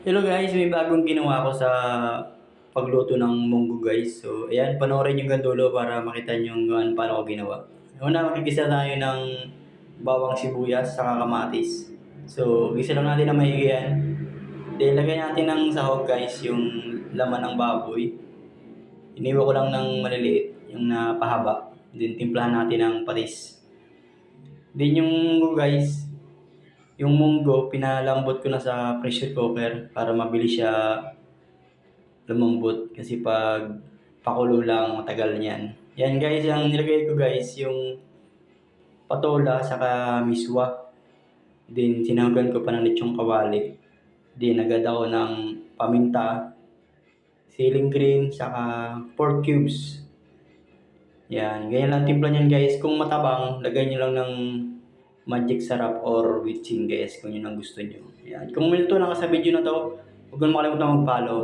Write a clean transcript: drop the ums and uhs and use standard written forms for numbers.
Hello guys, may bagong ginawa ko sa pagluto ng munggo guys. So, ayan, panoorin yung gandulo para makita nyo kung paano ko ginawa. Una, magigisa tayo ng bawang sibuyas sa kamatis. So, gisa lang natin na maigi yan. Then, lagay natin ng sahog guys, yung laman ng baboy. Iniwa ko lang ng maliliit, yung napahaba. Then, timplahan natin ng patis. Then, yung munggo guys, yung munggo, pinalambot ko na sa pressure cooker para mabilis siya lumambot kasi pag pakulo lang matagal niyan. Yan guys, ang nilagay ko guys, yung patola saka miswa. Then sinahugan ko pa ng lechong kawali. Then agad ako ng paminta, ceiling green, saka pork cubes. Yan, ganyan lang timpla niyan guys. Kung matabang, lagay niyo lang ng magic sarap or witching guys kung yun ang gusto niyo. Yan. Kung multo lang ka sa video na to, huwag mo makalimutan mag-follow.